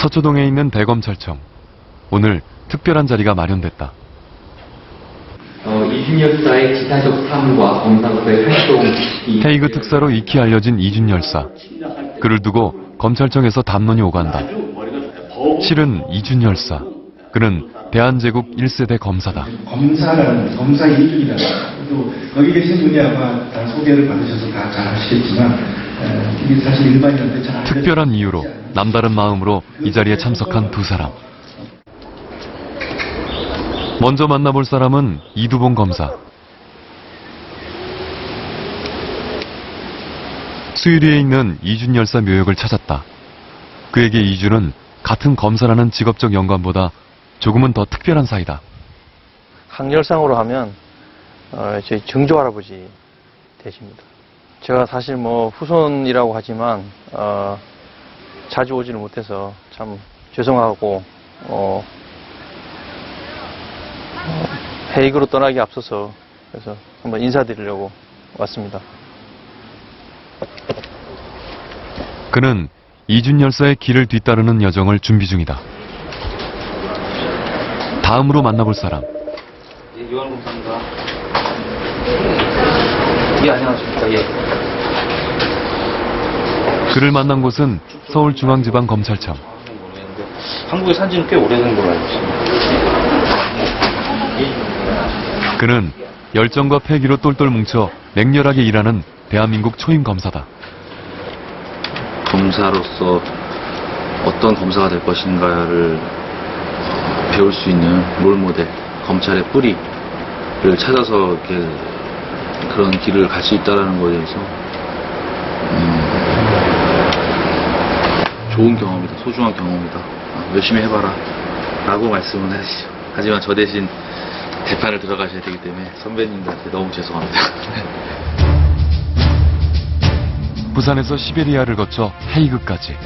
서초동에 있는 대검찰청. 오늘 특별한 자리가 마련됐다. 이준 열사의 기사적 삶과 검사로서의 활동... 헤이그 특사로 익히 알려진 이준 열사. 그를 두고 검찰청에서 담론이 오간다. 실은 이준 열사. 그는 대한제국 1세대 검사다. 검사 일기라는 또 거기 계신 분이 아마 다 소개를 받으셔서 다 잘 아시겠지만 이게 사실 일반인한테 잘 특별한 이유로 남다른 마음으로 이 자리에 참석한 두 사람. 먼저 만나볼 사람은 이두봉 검사. 수유리에 있는 이준 열사 묘역을 찾았다. 그에게 이준은 같은 검사라는 직업적 연관보다 조금은 더 특별한 사이다. 학렬상으로 하면 저희 증조 할아버지 되십니다. 제가 사실 뭐 후손이라고 하지만 자주 오지를 못해서 참 죄송하고 헤이그로 떠나기 앞서서 그래서 한번 인사드리려고 왔습니다. 그는 이준 열사의 길을 뒤따르는 여정을 준비 중이다. 다음으로 만나볼 사람. 예, 유한 검사입니다. 예, 안녕하십니까. 예. 그를 만난 곳은 서울중앙지방검찰청. 한국에 산 지는 꽤 오래된 걸로 알고 있습니다. 그는 열정과 패기로 똘똘 뭉쳐 맹렬하게 일하는 대한민국 초임 검사다. 검사로서 어떤 검사가 될 것인가를 배울 수 있는 롤모델, 검찰의 뿌리를 찾아서 이렇게 그런 길을 갈 수 있다는 것에 대해서 좋은 경험이다, 소중한 경험이다. 열심히 해봐라 라고 말씀을 하시죠. 하지만 저 대신 재판을 들어가셔야 되기 때문에 선배님들한테 너무 죄송합니다. 부산에서 시베리아를 거쳐 헤이그까지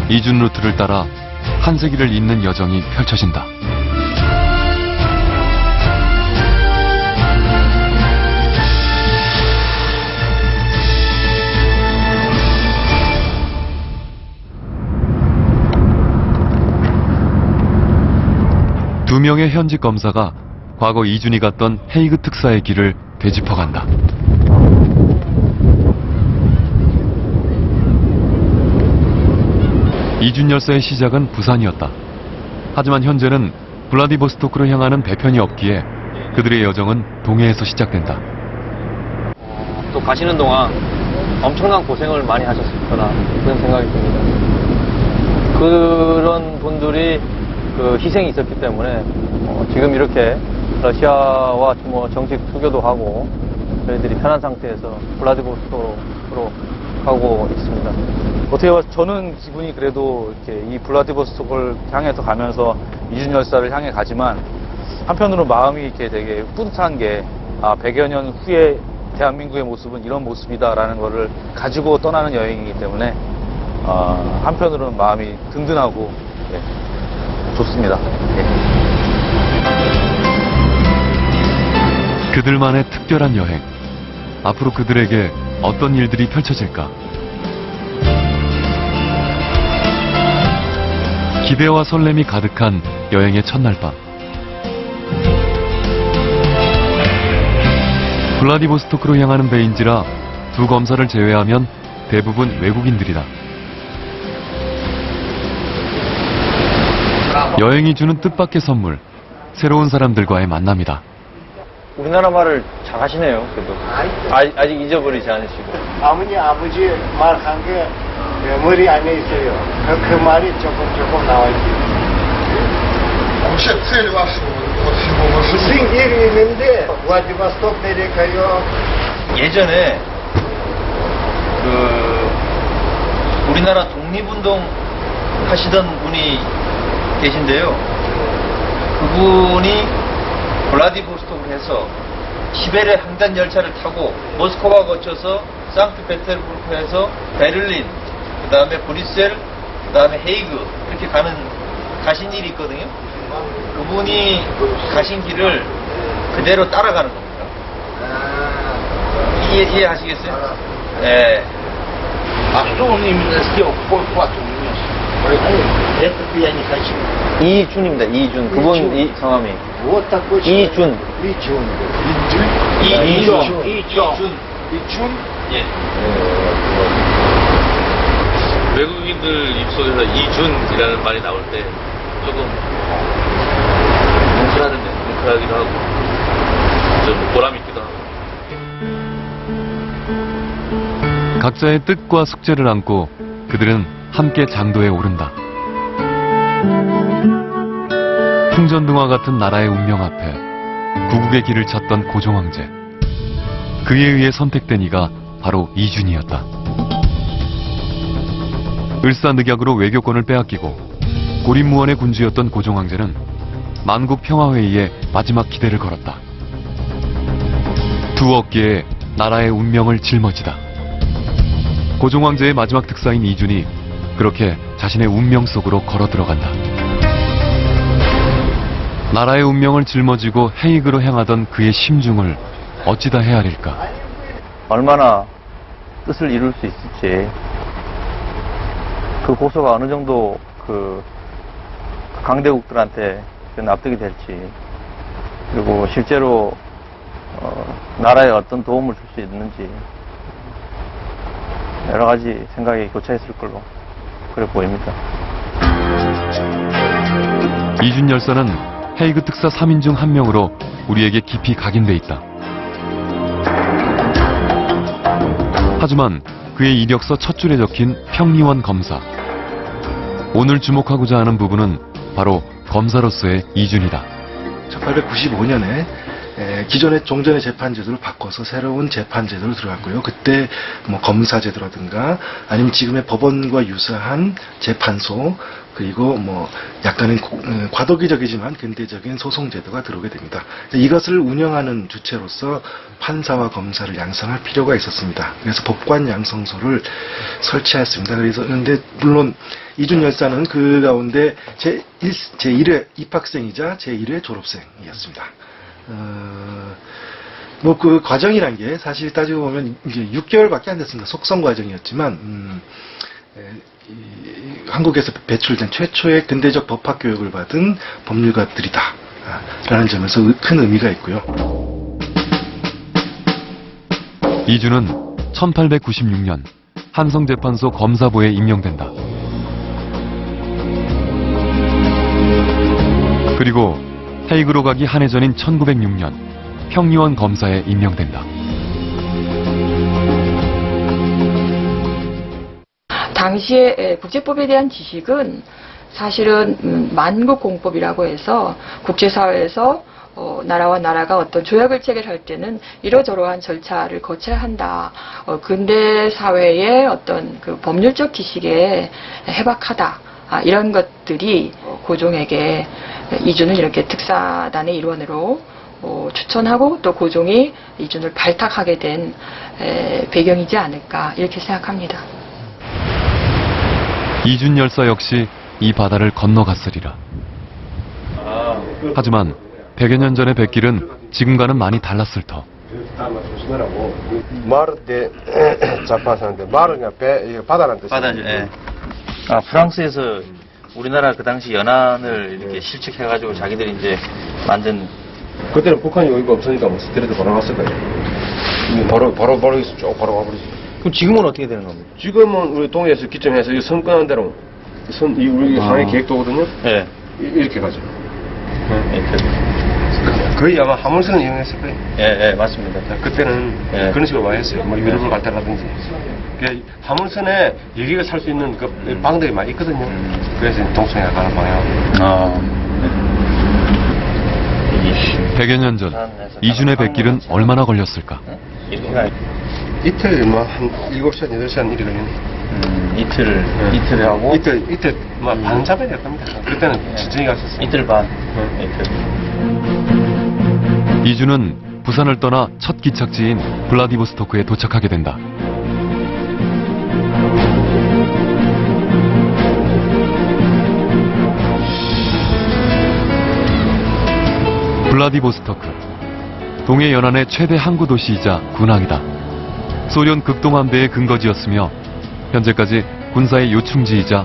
이준 루트를 따라 한 세기를 잇는 여정이 펼쳐진다. 두 명의 현직 검사가 과거 이준이 갔던 헤이그 특사의 길을 되짚어간다. 이준 열사의 시작은 부산이었다. 하지만 현재는 블라디보스토크로 향하는 배편이 없기에 그들의 여정은 동해에서 시작된다. 또 가시는 동안 엄청난 고생을 많이 하셨을 거라 그런 생각이 듭니다. 그런 분들이 희생이 있었기 때문에 지금 이렇게 러시아와 뭐 정식 수교도 하고 저희들이 편한 상태에서 블라디보스토크로 가고 있습니다. 어떻게 봐서 저는 기분이 그래도 이렇게 이 블라디보스토크를 향해서 가면서 이준 열사를 향해 가지만 한편으로 마음이 이렇게 되게 뿌듯한 게 100여 년 후에 대한민국의 모습은 이런 모습이다라는 거를 가지고 떠나는 여행이기 때문에 한편으로는 마음이 든든하고 좋습니다. 그들만의 특별한 여행. 앞으로 그들에게 어떤 일들이 펼쳐질까? 기대와 설렘이 가득한 여행의 첫날 밤. 블라디보스토크로 향하는 배인지라 두 검사를 제외하면 대부분 외국인들이다. 여행이 주는 뜻밖의 선물, 새로운 사람들과의 만남이다. 우리나라 말을 잘 하시네요. 그래도 아직 잊어버리지 않으시고. 아버지 말한 게 머리 안에 있어요. 그 말이 조금 나와 있어요. 무슨 일이 있는데 블라디보스토크 내려가요. 예전에 우리나라 독립운동 하시던 분이 계신데요. 그분이 블라디보스토크를 해서 시베리아 횡단 열차를 타고 모스크바 거쳐서 상트페테르부르크에서 베를린, 그 다음에 브뤼셀, 그 다음에 헤이그 이렇게 가신 일이 있거든요. 그분이 가신 길을 그대로 따라가는 겁니다. 이해하시겠어요? 네. А что он именно сделал? Какой вклад он внес в FBI니까 지금 이준입니다. 이준. 그분 이준. 이 성함이. 무엇 닦고 이준. 이준. 예. 외국인들 입속에서 이준이라는 말이 나올 때 조금 뭉클하기도 하고 좀 보람 있기도 하고. 각자의 뜻과 숙제를 안고 그들은 함께 장도에 오른다. 풍전등화 같은 나라의 운명 앞에 구국의 길을 찾던 고종황제. 그에 의해 선택된 이가 바로 이준이었다. 을사늑약으로 외교권을 빼앗기고 고립무원의 군주였던 고종황제는 만국평화회의에 마지막 기대를 걸었다. 두 어깨에 나라의 운명을 짊어지다. 고종황제의 마지막 특사인 이준이 그렇게 자신의 운명 속으로 걸어 들어간다. 나라의 운명을 짊어지고 해익으로 향하던 그의 심중을 어찌다 헤아릴까. 얼마나 뜻을 이룰 수 있을지, 그 고소가 어느 정도 그 강대국들한테 납득이 될지, 그리고 실제로 나라에 어떤 도움을 줄 수 있는지 여러 가지 생각이 교차했을 걸로 그래 보입니다. 이준 열사는 헤이그 특사 3인 중 한 명으로 우리에게 깊이 각인돼 있다. 하지만 그의 이력서 첫 줄에 적힌 평리원 검사. 오늘 주목하고자 하는 부분은 바로 검사로서의 이준이다. 1895년에 기존의 종전의 재판제도를 바꿔서 새로운 재판제도로 들어갔고요. 그때 뭐 검사제도라든가 아니면 지금의 법원과 유사한 재판소, 그리고 뭐 약간은 과도기적이지만 근대적인 소송제도가 들어오게 됩니다. 이것을 운영하는 주체로서 판사와 검사를 양성할 필요가 있었습니다. 그래서 법관 양성소를 설치했습니다. 그런데 물론 이준 열사는 그 가운데 제1회 입학생이자 제1회 졸업생이었습니다. 뭐 그 과정이란 게 사실 따지고 보면 이제 6개월밖에 안 됐습니다. 속성 과정이었지만 한국에서 배출된 최초의 근대적 법학 교육을 받은 법률가들이다 라는 점에서 큰 의미가 있고요. 이준은 1896년 한성재판소 검사부에 임명된다. 그리고 헤이그로 가기 한 해 전인 1906년 평리원 검사에 임명된다. 당시에 국제법에 대한 지식은 사실은 만국공법이라고 해서 국제사회에서 나라와 나라가 어떤 조약을 체결할 때는 이러저러한 절차를 거쳐야 한다. 근대 사회의 어떤 그 법률적 지식에 해박하다. 이런 것들이 고종에게 이준을 이렇게 특사단의 일원으로 추천하고 또 고종이 이준을 발탁하게 된 배경이지 않을까 이렇게 생각합니다. 이준 열사 역시 이 바다를 건너갔으리라. 하지만 100여 년 전의 백길은 지금과는 많이 달랐을 터. 말을 때 자파사는데 말은 그냥 바다라는 뜻이에요. 바다죠. 예. 프랑스에서 우리나라 그 당시 연안을 이렇게 실측해가지고 자기들이 이제 만든. 그때는 북한이 여기가 없으니까 뭐 스트레이트 바로 갔을 거예요. 바로 여기서 쭉 바로 가버리지. 그럼 지금은 어떻게 되는 겁니까? 지금은 우리 동해에서 기점해서 이 선 끄는 대로 우리 상해 계획도거든요. 예. 이렇게 가죠. 이렇게. 거의 아마 화물선을 이용했을 거예요. 예, 그때는 그때는 그런 식으로 많이 했어요. 뭐 유럽을 갈 때라든지. 화물선에 여기가 살 수 있는 그 방들이 많이 있거든요. 그래서 동성애가 가는 방향. 100여 년 전 이준의 백길은 얼마나 걸렸을까? 이틀 한 7시간, 8시간 일이 걸리네. 이틀 하고? 이틀 반 잡아야 될 겁니다. 그때는 천천히 갔었어요. 이틀 반. 이준은 부산을 떠나 첫 기착지인 블라디보스토크에 도착하게 된다. 블라디보스토크, 동해 연안의 최대 항구 도시이자 군항이다. 소련 극동함대의 근거지였으며 현재까지 군사의 요충지이자